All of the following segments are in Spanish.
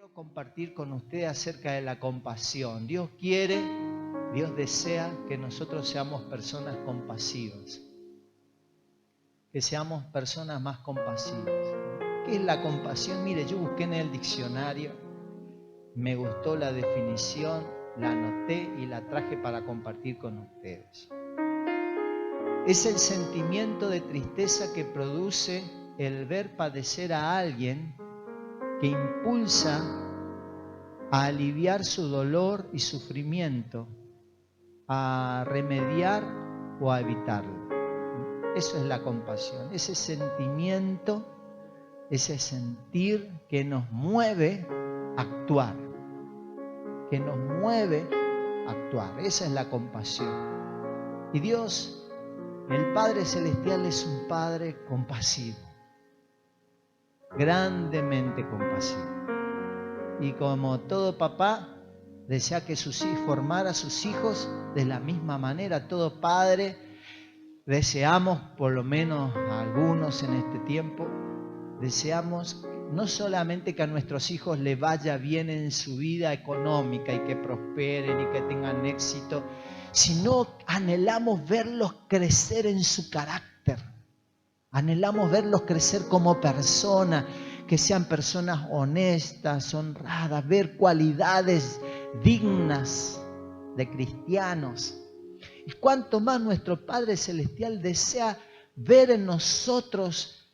quiero compartir con ustedes acerca de la compasión. Dios desea que nosotros seamos personas compasivas, que seamos personas más compasivas. ¿Qué es la compasión? Mire, yo busqué en el diccionario, me gustó la definición, la anoté y la traje para compartir con ustedes. Es el sentimiento de tristeza que produce el ver padecer a alguien, que impulsa a aliviar su dolor y sufrimiento, a remediar o a evitarlo. Eso es la compasión, ese sentimiento, ese sentir que nos mueve a actuar, que nos mueve a actuar. Esa es la compasión. Y Dios, el Padre Celestial, es un Padre compasivo, grandemente compasivo. Y como todo papá, desea que formara a sus hijos de la misma manera. Todo padre, deseamos, por lo menos algunos en este tiempo, deseamos no solamente que a nuestros hijos les vaya bien en su vida económica y que prosperen y que tengan éxito, sino anhelamos verlos crecer en su carácter. Anhelamos verlos crecer como personas, que sean personas honestas, honradas, ver cualidades dignas de cristianos. Y cuanto más nuestro Padre Celestial desea ver en nosotros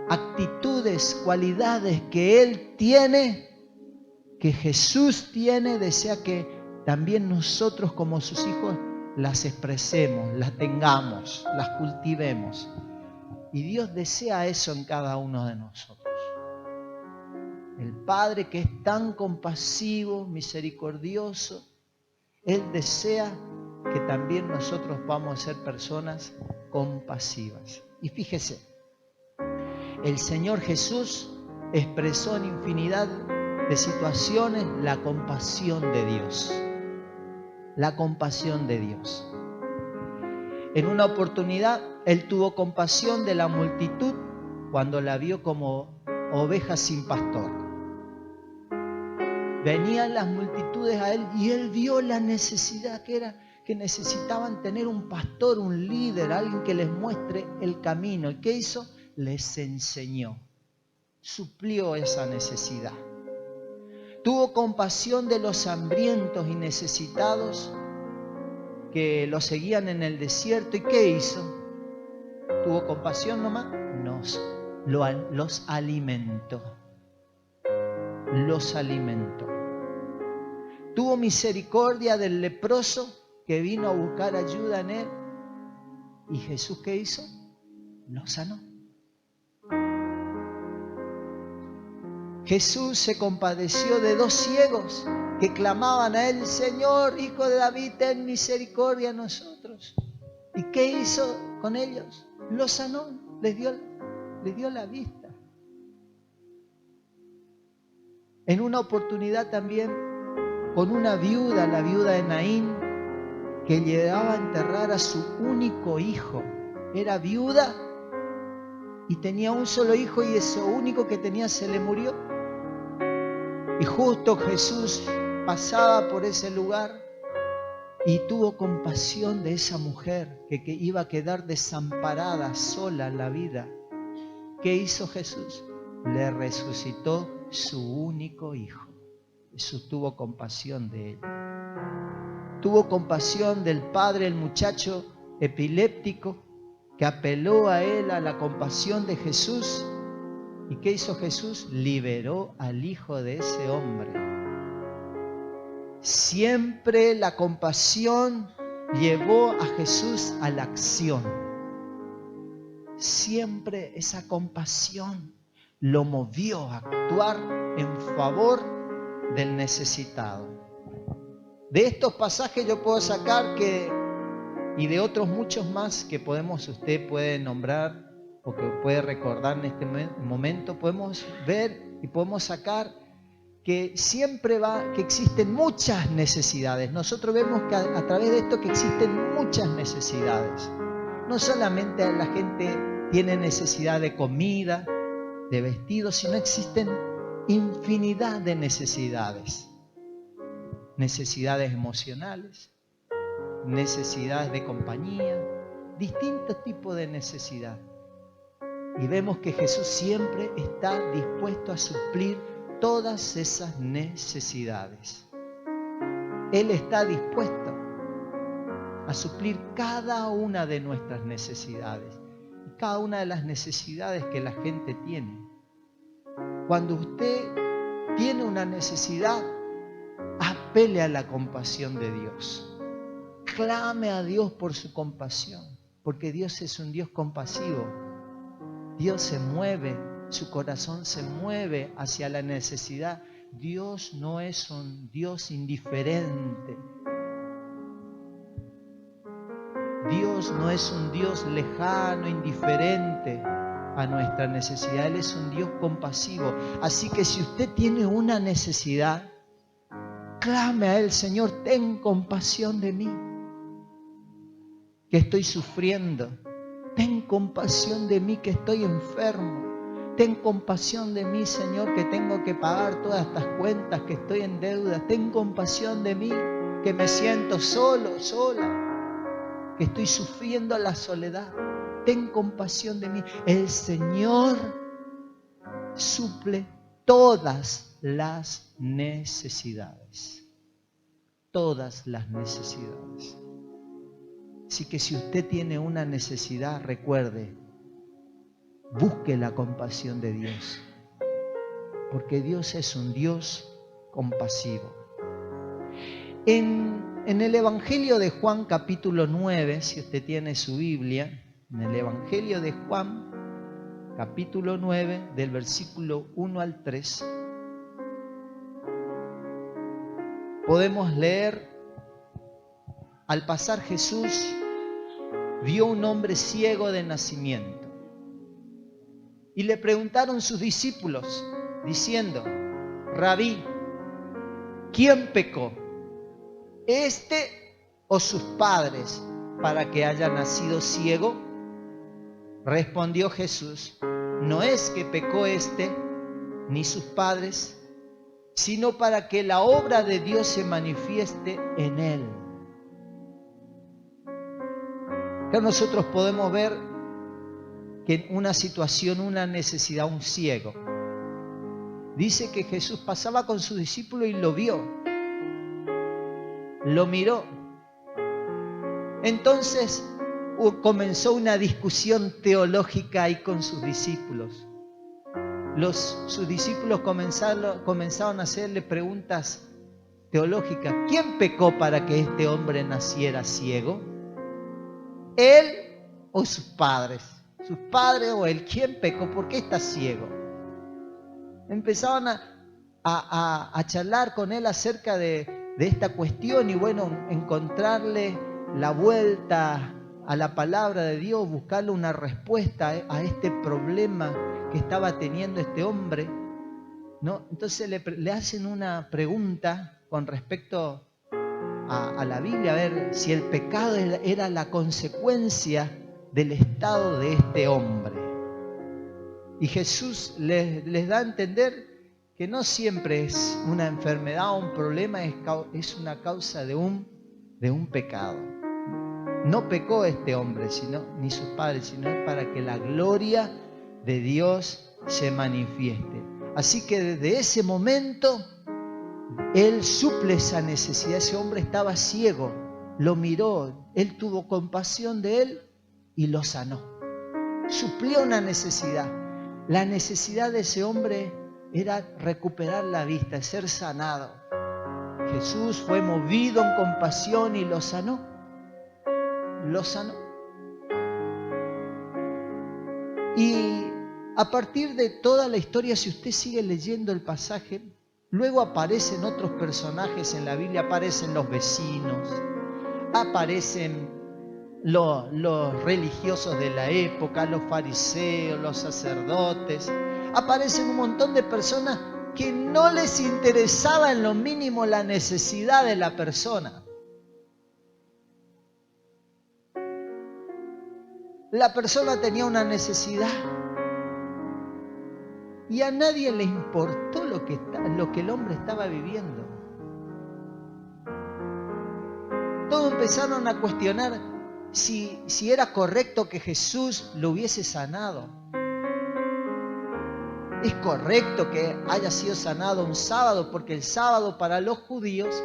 actitudes, cualidades que Él tiene, que Jesús tiene, desea que también nosotros como sus hijos las expresemos, las tengamos, las cultivemos. Y Dios desea eso en cada uno de nosotros. El Padre, que es tan compasivo, misericordioso, Él desea que también nosotros vamos a ser personas compasivas. Y fíjese, el Señor Jesús expresó en infinidad de situaciones la compasión de Dios. La compasión de Dios. En una oportunidad, Él tuvo compasión de la multitud cuando la vio como oveja sin pastor. Venían las multitudes a Él y Él vio la necesidad que era, que necesitaban tener un pastor, un líder, alguien que les muestre el camino. ¿Y qué hizo? Les enseñó, suplió esa necesidad. Tuvo compasión de los hambrientos y necesitados que lo seguían en el desierto. ¿Y qué hizo? ¿Tuvo compasión nomás? Los alimentó. Los alimentó. Tuvo misericordia del leproso que vino a buscar ayuda en él. ¿Y Jesús qué hizo? Lo sanó. Jesús se compadeció de 2 ciegos que clamaban a Él: Señor, Hijo de David, ten misericordia a nosotros. ¿Y qué hizo con ellos? Los sanó, les dio la vista. En una oportunidad también con una viuda, la viuda de Naín, que llegaba a enterrar a su único hijo. Era viuda y tenía un solo hijo, y eso único que tenía se le murió. Y justo Jesús pasaba por ese lugar y tuvo compasión de esa mujer que iba a quedar desamparada, sola en la vida. ¿Qué hizo Jesús? Le resucitó su único hijo. Jesús tuvo compasión de él. Tuvo compasión del padre, el muchacho epiléptico, que apeló a él, a la compasión de Jesús. ¿Y qué hizo Jesús? Liberó al hijo de ese hombre. Siempre la compasión llevó a Jesús a la acción. Siempre esa compasión lo movió a actuar en favor del necesitado. De estos pasajes yo puedo sacar y de otros muchos más que usted puede nombrar o que puede recordar en este momento, podemos ver y podemos sacar que siempre que existen muchas necesidades. Nosotros vemos que a través de esto que existen muchas necesidades. No solamente la gente tiene necesidad de comida, de vestidos, sino existen infinidad de necesidades. Necesidades emocionales, necesidades de compañía, distintos tipos de necesidad. Y vemos que Jesús siempre está dispuesto a suplir todas esas necesidades. Él está dispuesto a suplir cada una de nuestras necesidades, cada una de las necesidades que la gente tiene. Cuando usted tiene una necesidad, apele a la compasión de Dios. Clame a Dios por su compasión, porque Dios es un Dios compasivo. Dios se mueve, su corazón se mueve hacia la necesidad. Dios no es un Dios indiferente. Dios no es un Dios lejano, indiferente a nuestra necesidad. Él es un Dios compasivo. Así que si usted tiene una necesidad, clame a Él: Señor, ten compasión de mí, que estoy sufriendo. Ten compasión de mí, que estoy enfermo. Ten compasión de mí, Señor, que tengo que pagar todas estas cuentas, que estoy en deuda. Ten compasión de mí, que me siento solo, sola, que estoy sufriendo la soledad. Ten compasión de mí. El Señor suple todas las necesidades. Todas las necesidades. Así que si usted tiene una necesidad, recuerde, busque la compasión de Dios, porque Dios es un Dios compasivo. En el Evangelio de Juan capítulo 9, si usted tiene su Biblia, en el Evangelio de Juan capítulo 9, del versículo 1 al 3, podemos leer: al pasar Jesús vio un hombre ciego de nacimiento y le preguntaron sus discípulos diciendo: Rabí, ¿quién pecó, este o sus padres, para que haya nacido ciego? Respondió Jesús: no es que pecó este ni sus padres, sino para que la obra de Dios se manifieste en él. Acá nosotros podemos ver que en una situación, una necesidad, un ciego, dice que Jesús pasaba con sus discípulos y lo vio, lo miró. Entonces comenzó una discusión teológica ahí con sus discípulos. Sus discípulos comenzaron a hacerle preguntas teológicas. ¿Quién pecó para que este hombre naciera ciego? ¿Él o sus padres? ¿Sus padres o él? ¿Quién pecó? ¿Por qué está ciego? Empezaban a charlar con él acerca de esta cuestión y bueno, encontrarle la vuelta a la palabra de Dios, buscarle una respuesta a este problema que estaba teniendo este hombre, ¿no? Entonces le hacen una pregunta con respecto a la Biblia, a ver si el pecado era la consecuencia del estado de este hombre. Y Jesús les da a entender que no siempre es una enfermedad o un problema, es una causa de un pecado. No pecó este hombre, ni sus padres, sino para que la gloria de Dios se manifieste. Así que desde ese momento Él suple esa necesidad. Ese hombre estaba ciego, lo miró, Él tuvo compasión de él y lo sanó. Suplió una necesidad. La necesidad de ese hombre era recuperar la vista, ser sanado. Jesús fue movido en compasión y lo sanó. Lo sanó. Y a partir de toda la historia, si usted sigue leyendo el pasaje, luego aparecen otros personajes en la Biblia, aparecen los vecinos, aparecen los religiosos de la época, los fariseos, los sacerdotes, aparecen un montón de personas que no les interesaba en lo mínimo la necesidad de la persona. La persona tenía una necesidad. Y a nadie le importó lo que el hombre estaba viviendo. Todos empezaron a cuestionar si era correcto que Jesús lo hubiese sanado. Es correcto que haya sido sanado un sábado, porque el sábado para los judíos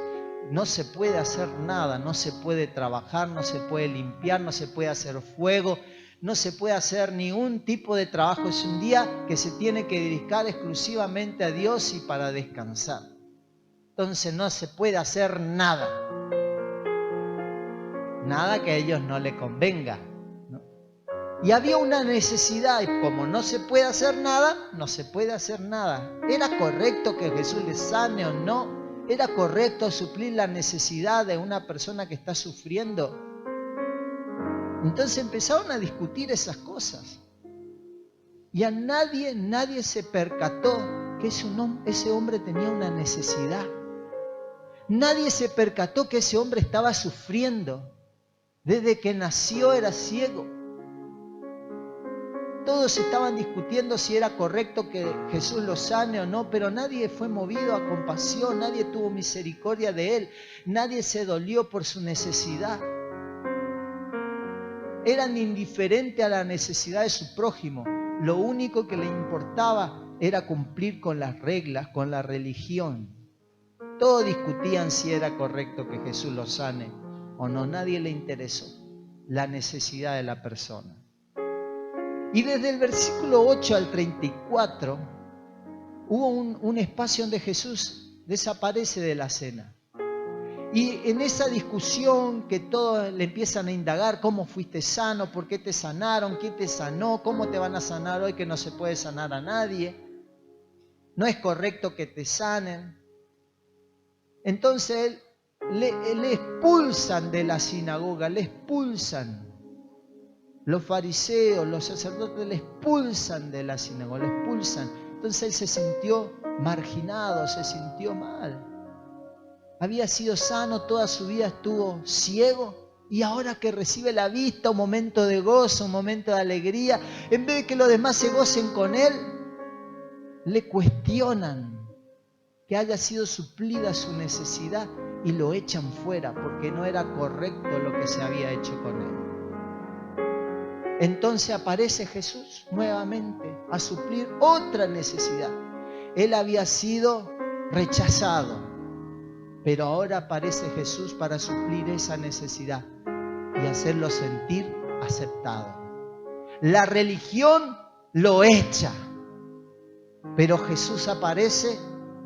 no se puede hacer nada, no se puede trabajar, no se puede limpiar, no se puede hacer fuego, no se puede hacer ningún tipo de trabajo. Es un día que se tiene que dedicar exclusivamente a Dios y para descansar. Entonces no se puede hacer nada. Nada que a ellos no les convenga, ¿no? Y había una necesidad, y como no se puede hacer nada, no se puede hacer nada. ¿Era correcto que Jesús les sane o no? ¿Era correcto suplir la necesidad de una persona que está sufriendo? Entonces empezaron a discutir esas cosas. Y a nadie se percató que ese hombre tenía una necesidad. Nadie se percató que ese hombre estaba sufriendo. Desde que nació era ciego. Todos estaban discutiendo si era correcto que Jesús lo sane o no, pero nadie fue movido a compasión, nadie tuvo misericordia de él, nadie se dolió por su necesidad. Eran indiferentes a la necesidad de su prójimo. Lo único que le importaba era cumplir con las reglas, con la religión. Todos discutían si era correcto que Jesús lo sane o no. Nadie le interesó la necesidad de la persona. Y desde el versículo 8 al 34 hubo un espacio donde Jesús desaparece de la cena. Y en esa discusión que todos le empiezan a indagar, ¿cómo fuiste sano? ¿Por qué te sanaron? ¿Quién te sanó? ¿Cómo te van a sanar hoy que no se puede sanar a nadie? No es correcto que te sanen. Entonces le expulsan de la sinagoga, le expulsan. Los fariseos, los sacerdotes le expulsan de la sinagoga, le expulsan. Entonces él se sintió marginado, se sintió mal. Había sido sano, toda su vida estuvo ciego, y ahora que recibe la vista, un momento de gozo, un momento de alegría, en vez de que los demás se gocen con él, le cuestionan que haya sido suplida su necesidad y lo echan fuera porque no era correcto lo que se había hecho con él. Entonces aparece Jesús nuevamente a suplir otra necesidad. Él había sido rechazado, pero ahora aparece Jesús para suplir esa necesidad y hacerlo sentir aceptado. La religión lo echa, pero Jesús aparece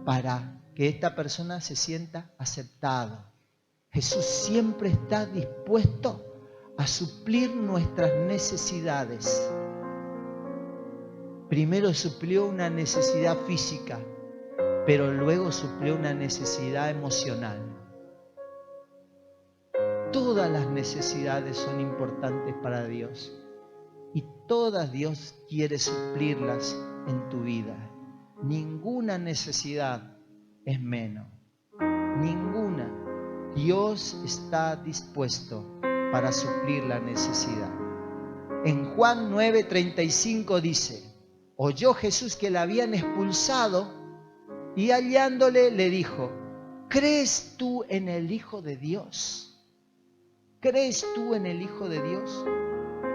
para que esta persona se sienta aceptado. Jesús siempre está dispuesto a suplir nuestras necesidades. Primero suplió una necesidad física, pero luego suplió una necesidad emocional. Todas las necesidades son importantes para Dios y todas Dios quiere suplirlas en tu vida. Ninguna necesidad es menos. Ninguna. Dios está dispuesto para suplir la necesidad. En Juan 9:35 dice: oyó Jesús que la habían expulsado y hallándole le dijo: ¿crees tú en el Hijo de Dios? ¿Crees tú en el Hijo de Dios?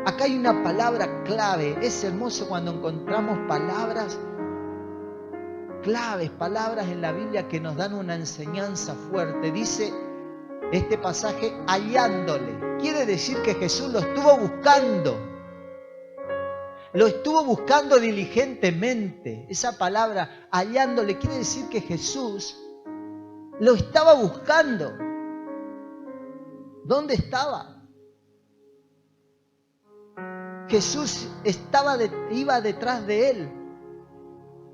Acá hay una palabra clave. Es hermoso cuando encontramos palabras claves, palabras en la Biblia que nos dan una enseñanza fuerte. Dice este pasaje, hallándole. Quiere decir que Jesús lo estuvo buscando. Lo estuvo buscando diligentemente. Esa palabra, hallándole, quiere decir que Jesús lo estaba buscando. ¿Dónde estaba? Jesús iba detrás de él.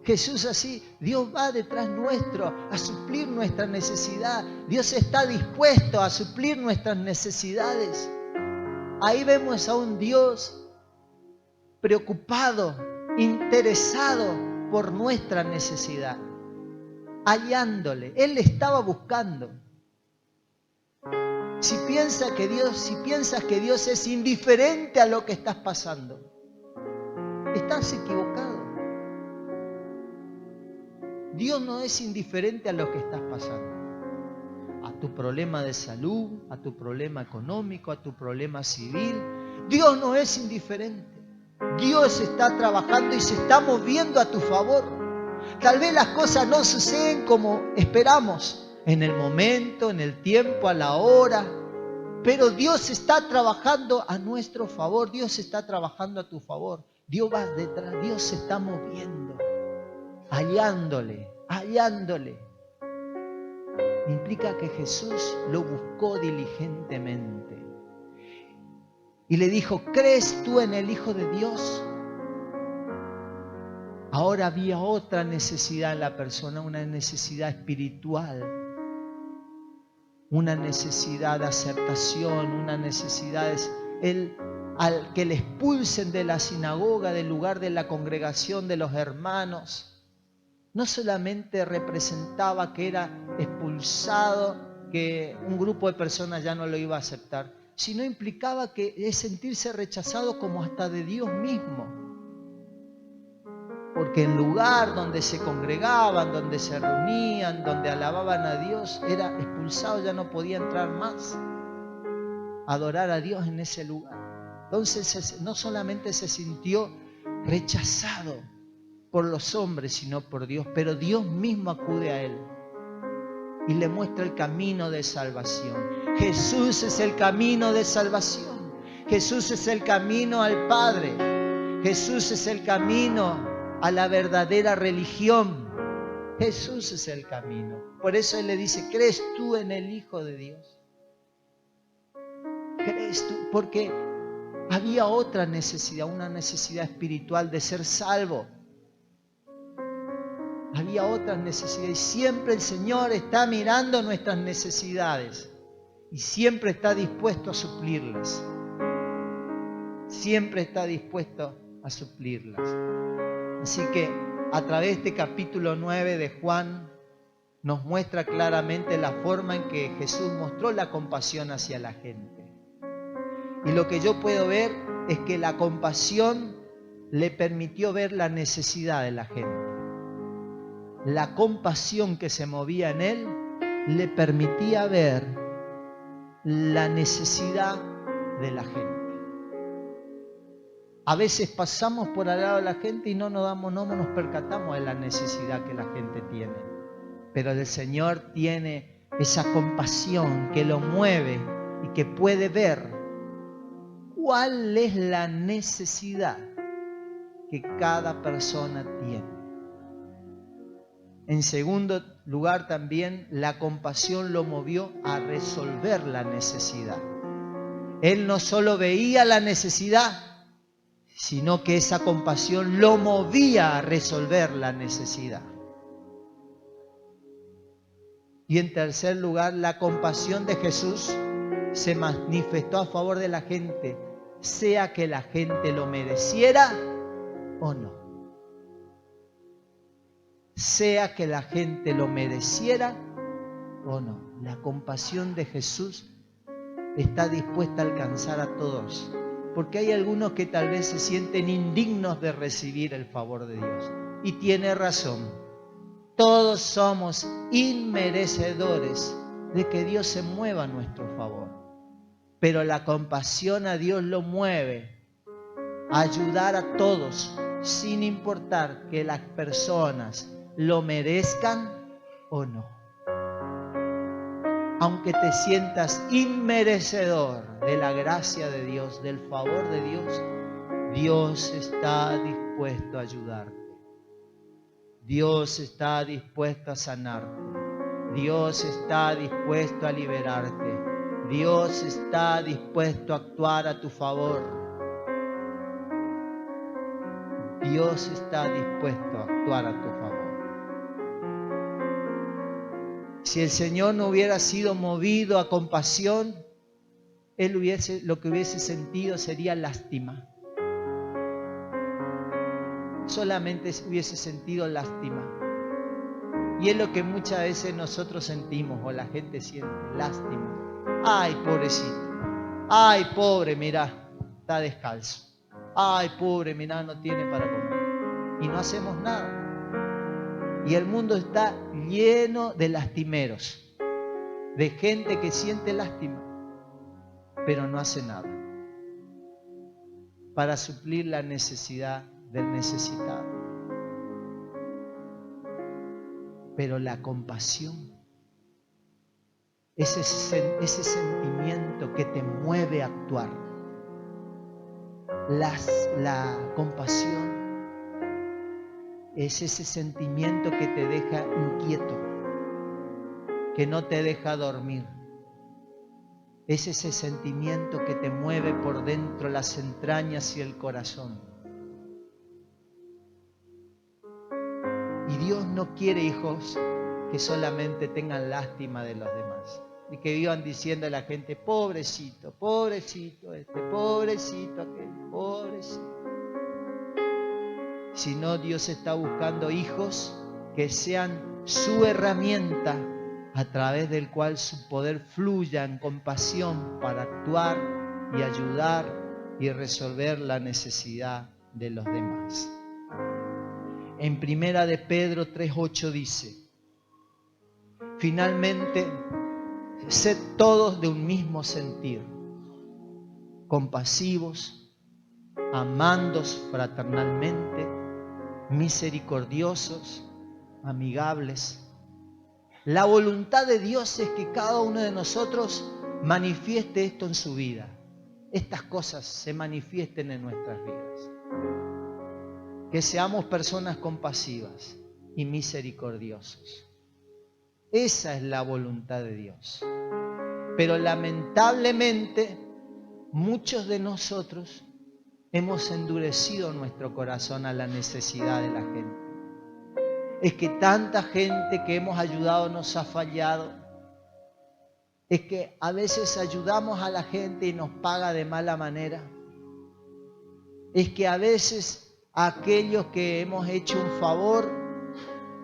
Jesús así, Dios va detrás nuestro a suplir nuestra necesidad. Dios está dispuesto a suplir nuestras necesidades. Ahí vemos a un Dios preocupado, interesado por nuestra necesidad, hallándole. Él le estaba buscando. Si piensas que Dios es indiferente a lo que estás pasando, estás equivocado. Dios no es indiferente a lo que estás pasando. A tu problema de salud, a tu problema económico, a tu problema civil. Dios no es indiferente. Dios está trabajando y se está moviendo a tu favor. Tal vez las cosas no suceden como esperamos, en el momento, en el tiempo, a la hora. Pero Dios está trabajando a nuestro favor. Dios está trabajando a tu favor. Dios va detrás. Dios se está moviendo. Hallándole. Implica que Jesús lo buscó diligentemente. Y le dijo, ¿crees tú en el Hijo de Dios? Ahora había otra necesidad en la persona, una necesidad espiritual, una necesidad de aceptación, una necesidad al que le expulsen de la sinagoga, del lugar de la congregación de los hermanos. No solamente representaba que era expulsado, que un grupo de personas ya no lo iba a aceptar, sino implicaba que es sentirse rechazado como hasta de Dios mismo. Porque el lugar donde se congregaban, donde se reunían, donde alababan a Dios, era expulsado, ya no podía entrar más a adorar a Dios en ese lugar. Entonces no solamente se sintió rechazado por los hombres, sino por Dios, pero Dios mismo acude a él y le muestra el camino de salvación. Jesús es el camino de salvación. Jesús es el camino al Padre. Jesús es el camino a la verdadera religión. Jesús es el camino. Por eso Él le dice, ¿crees tú en el Hijo de Dios? ¿Crees tú? Porque había otra necesidad, una necesidad espiritual de ser salvo. Había otras necesidades. Siempre el Señor está mirando nuestras necesidades y siempre está dispuesto a suplirlas. Siempre está dispuesto a suplirlas. Así que a través de este capítulo 9 de Juan nos muestra claramente la forma en que Jesús mostró la compasión hacia la gente. Y lo que yo puedo ver es que la compasión le permitió ver la necesidad de la gente. La compasión que se movía en él le permitía ver la necesidad de la gente. A veces pasamos por al lado de la gente y no nos percatamos de la necesidad que la gente tiene. Pero el Señor tiene esa compasión que lo mueve y que puede ver cuál es la necesidad que cada persona tiene. En segundo lugar, también la compasión lo movió a resolver la necesidad. Él no solo veía la necesidad, sino que esa compasión lo movía a resolver la necesidad. Y en tercer lugar, la compasión de Jesús se manifestó a favor de la gente, sea que la gente lo mereciera o no. Sea que la gente lo mereciera o no. La compasión de Jesús está dispuesta a alcanzar a todos. Porque hay algunos que tal vez se sienten indignos de recibir el favor de Dios. Y tiene razón. Todos somos inmerecedores de que Dios se mueva a nuestro favor. Pero la compasión a Dios lo mueve a ayudar a todos, sin importar que las personas lo merezcan o no. Aunque te sientas inmerecedor de la gracia de Dios, del favor de Dios, Dios está dispuesto a ayudarte. Dios está dispuesto a sanarte. Dios está dispuesto a liberarte. Dios está dispuesto a actuar a tu favor. Dios está dispuesto a actuar a tu favor. Si el Señor no hubiera sido movido a compasión, Él lo que hubiese sentido sería lástima. Solamente hubiese sentido lástima. Y es lo que muchas veces nosotros sentimos, o la gente siente, lástima. Ay, pobrecito. Ay, pobre, mirá, está descalzo. Ay, pobre, mirá, no tiene para comer. Y no hacemos nada. Y el mundo está lleno de lastimeros, de gente que siente lástima, pero no hace nada para suplir la necesidad del necesitado. Pero la compasión, ese sentimiento que te mueve a actuar, la compasión es ese sentimiento que te deja inquieto, que no te deja dormir. Es ese sentimiento que te mueve por dentro las entrañas y el corazón. Y Dios no quiere hijos que solamente tengan lástima de los demás y que vivan diciendo a la gente, pobrecito, pobrecito este, pobrecito aquel, pobrecito. Sino Dios está buscando hijos que sean su herramienta a través del cual su poder fluya en compasión para actuar y ayudar y resolver la necesidad de los demás. En Primera de Pedro 3:8 dice, finalmente, sed todos de un mismo sentir, compasivos, amándos fraternalmente, misericordiosos, amigables. La voluntad de Dios es que cada uno de nosotros manifieste esto en su vida. Estas cosas se manifiesten en nuestras vidas. Que seamos personas compasivas y misericordiosos. Esa es la voluntad de Dios. Pero lamentablemente, muchos de nosotros hemos endurecido nuestro corazón a la necesidad de la gente. Es que tanta gente que hemos ayudado nos ha fallado. Es que a veces ayudamos a la gente y nos paga de mala manera. Es que a veces a aquellos que hemos hecho un favor,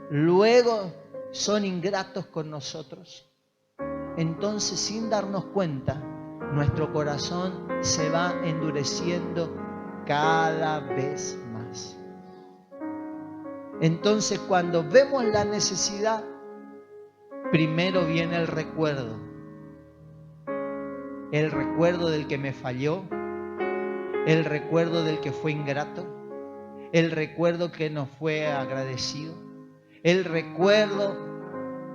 luego son ingratos con nosotros. Entonces, sin darnos cuenta, nuestro corazón se va endureciendo cada vez más. Entonces, cuando vemos la necesidad, primero viene el recuerdo del que me falló, el recuerdo del que fue ingrato, el recuerdo que no fue agradecido, el recuerdo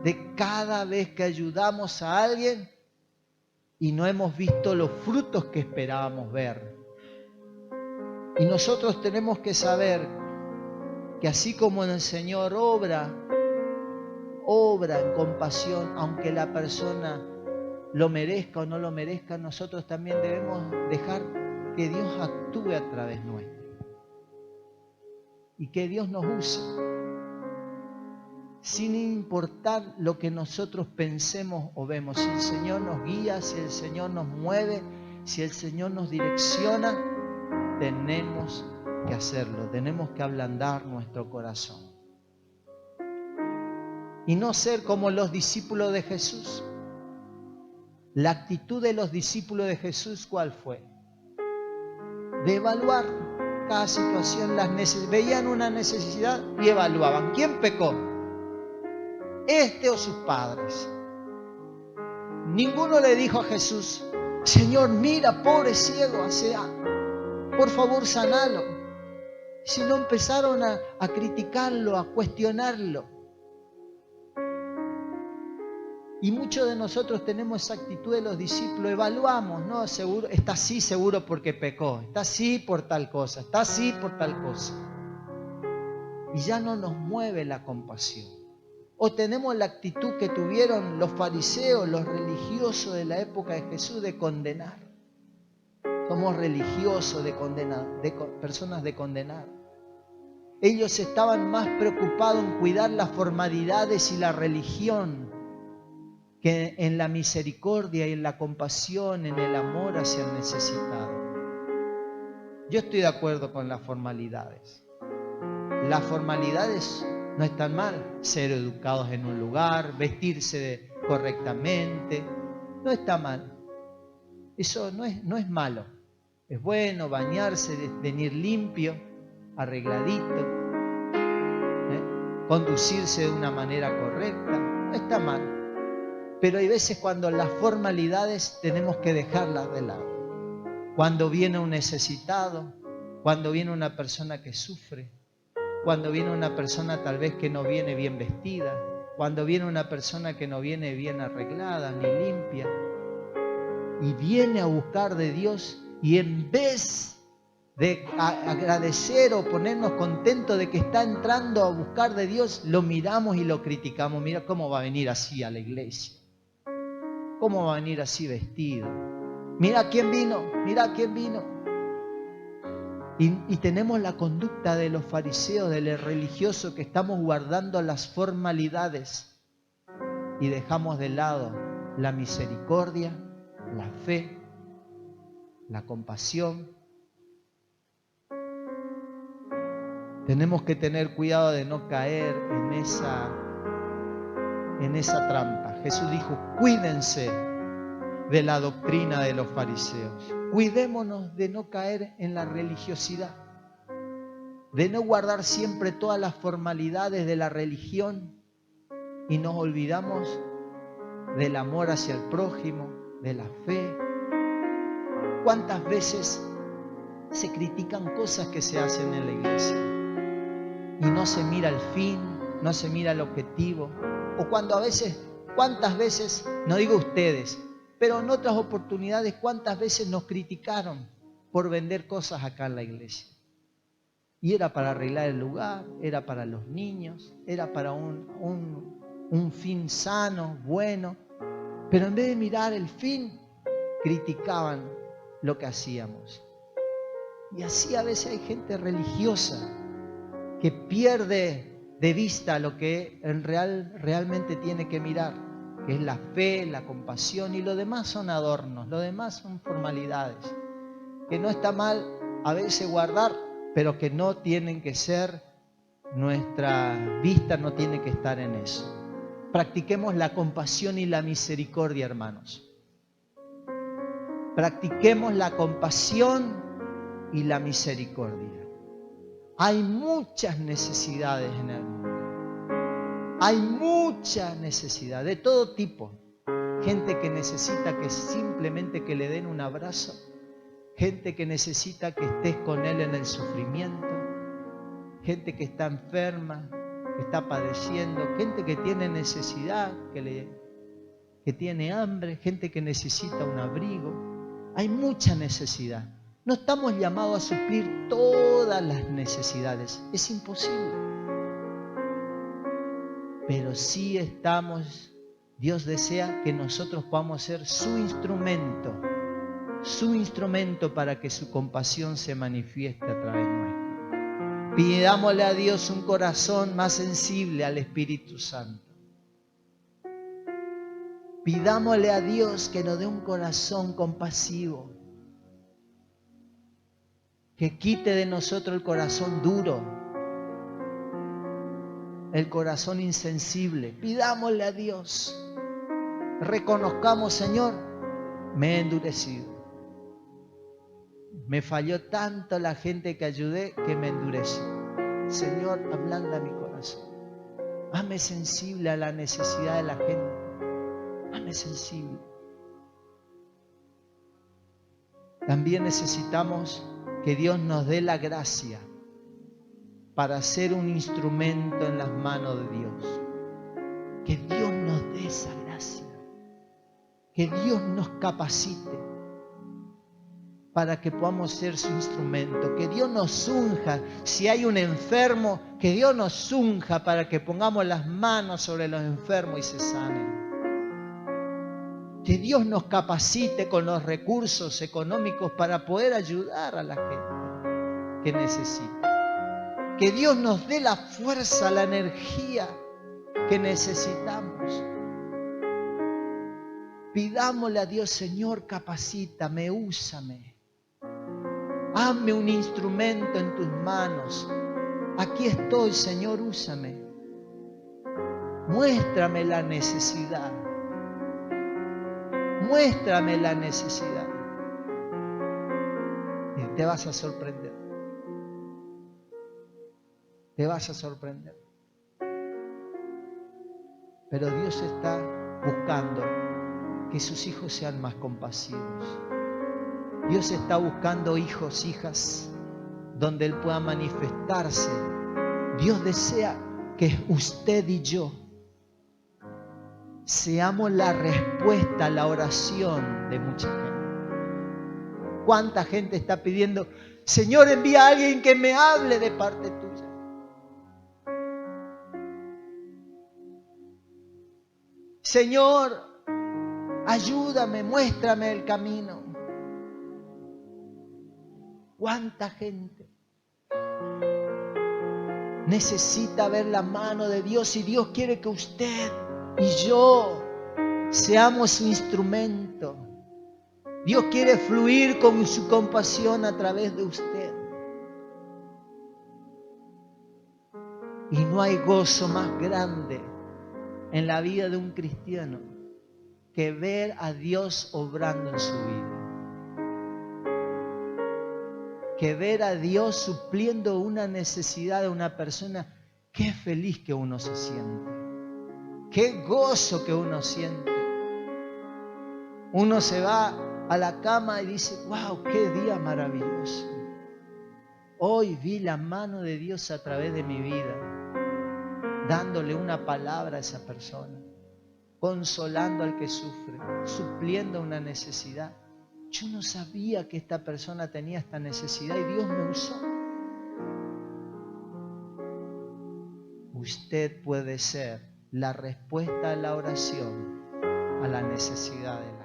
de cada vez que ayudamos a alguien y no hemos visto los frutos que esperábamos ver. Y nosotros tenemos que saber que así como el Señor obra en compasión, aunque la persona lo merezca o no lo merezca, nosotros también debemos dejar que Dios actúe a través nuestro y que Dios nos use, sin importar lo que nosotros pensemos o vemos. Si el Señor nos guía, si el Señor nos mueve, si el Señor nos direcciona, tenemos que hacerlo, tenemos que ablandar nuestro corazón. Y no ser como los discípulos de Jesús. La actitud de los discípulos de Jesús, ¿cuál fue? De evaluar cada situación, veían una necesidad y evaluaban. ¿Quién pecó? ¿Este o sus padres? Ninguno le dijo a Jesús, Señor, mira, pobre ciego, por favor, sanalo. Sino empezaron a criticarlo, a cuestionarlo. Y muchos de nosotros tenemos esa actitud de los discípulos, evaluamos, ¿no? Seguro, está así seguro porque pecó, está así por tal cosa, está así por tal cosa. Y ya no nos mueve la compasión. O tenemos la actitud que tuvieron los fariseos, los religiosos de la época de Jesús, de condenar. Somos religiosos de condenar, personas de condenar. Ellos estaban más preocupados en cuidar las formalidades y la religión que en la misericordia y en la compasión, en el amor hacia el necesitado. Yo estoy de acuerdo con las formalidades. Las formalidades no están mal. Ser educados en un lugar, vestirse correctamente, no está mal. Eso no es malo. Es bueno bañarse, venir limpio, arregladito. conducirse de una manera correcta, no está mal. Pero hay veces cuando las formalidades tenemos que dejarlas de lado. Cuando viene un necesitado, cuando viene una persona que sufre, cuando viene una persona tal vez que no viene bien vestida, cuando viene una persona que no viene bien arreglada ni limpia, y viene a buscar de Dios, y en vez de agradecer o ponernos contentos de que está entrando a buscar de Dios, lo miramos y lo criticamos. Mira cómo va a venir así a la iglesia, cómo va a venir así vestido, mira quién vino, mira quién vino. Y tenemos la conducta de los fariseos, de los religiosos, que estamos guardando las formalidades y dejamos de lado la misericordia, la fe, la compasión. Tenemos que tener cuidado de no caer en esa trampa. Jesús dijo, cuídense de la doctrina de los fariseos. Cuidémonos de no caer en la religiosidad, de no guardar siempre todas las formalidades de la religión y nos olvidamos del amor hacia el prójimo, de la fe. ¿Cuántas veces se critican cosas que se hacen en la iglesia y no se mira el fin, no se mira el objetivo? O cuando a veces, ¿cuántas veces, no digo ustedes, pero en otras oportunidades, cuántas veces nos criticaron por vender cosas acá en la iglesia? Y era para arreglar el lugar, era para los niños, era para un fin sano, bueno. Pero en vez de mirar el fin, criticaban lo que hacíamos. Y así a veces hay gente religiosa que pierde de vista lo que realmente tiene que mirar, que es la fe, la compasión, y lo demás son adornos, lo demás son formalidades, que no está mal a veces guardar, pero que no tienen que ser, nuestra vista no tiene que estar en eso. Practiquemos la compasión y la misericordia, hermanos. Practiquemos la compasión y la misericordia. Hay muchas necesidades en el mundo. Hay mucha necesidad de todo tipo. Gente que necesita que simplemente que le den un abrazo. Gente que necesita que estés con él en el sufrimiento. Gente que está enferma, que está padeciendo. Gente que tiene necesidad, que tiene hambre. Gente que necesita un abrigo. Hay mucha necesidad. No estamos llamados a suplir todas las necesidades. Es imposible. Pero sí estamos, Dios desea que nosotros podamos ser su instrumento para que su compasión se manifieste a través nuestro. Pidámosle a Dios un corazón más sensible al Espíritu Santo. Pidámosle a Dios que nos dé un corazón compasivo, que quite de nosotros el corazón duro, el corazón insensible. Pidámosle a Dios. Reconozcamos, Señor, me he endurecido. Me falló tanto la gente que ayudé que me endurecí. Señor, ablanda mi corazón. Hazme sensible a la necesidad de la gente. Hazme sensible. También necesitamos que Dios nos dé la gracia para ser un instrumento en las manos de Dios. Que Dios nos dé esa gracia. Que Dios nos capacite para que podamos ser su instrumento. Que Dios nos unja. Si hay un enfermo, que Dios nos unja para que pongamos las manos sobre los enfermos y se sanen. Que Dios nos capacite con los recursos económicos para poder ayudar a la gente que necesita. Que Dios nos dé la fuerza, la energía que necesitamos. Pidámosle a Dios, Señor, capacítame, úsame. Hazme un instrumento en tus manos. Aquí estoy, Señor, úsame. Muéstrame la necesidad. Muéstrame la necesidad. Y te vas a sorprender. Te vas a sorprender. Pero Dios está buscando que sus hijos sean más compasivos. Dios está buscando hijos, hijas, donde Él pueda manifestarse. Dios desea que usted y yo seamos la respuesta a la oración de mucha gente. ¿Cuánta gente está pidiendo, Señor, envía a alguien que me hable de parte tuya? Señor, ayúdame, muéstrame el camino. ¿Cuánta gente necesita ver la mano de Dios? Y Dios quiere que usted y yo seamos su instrumento. Dios quiere fluir con su compasión a través de usted. Y no hay gozo más grande en la vida de un cristiano que ver a Dios obrando en su vida. Que ver a Dios supliendo una necesidad de una persona. Qué feliz que uno se siente. Qué gozo que uno siente. Uno se va a la cama y dice, wow, qué día maravilloso. Hoy vi la mano de Dios a través de mi vida, dándole una palabra a esa persona, consolando al que sufre, supliendo una necesidad. Yo no sabía que esta persona tenía esta necesidad y Dios me usó. Usted puede ser la respuesta a la oración, a la necesidad de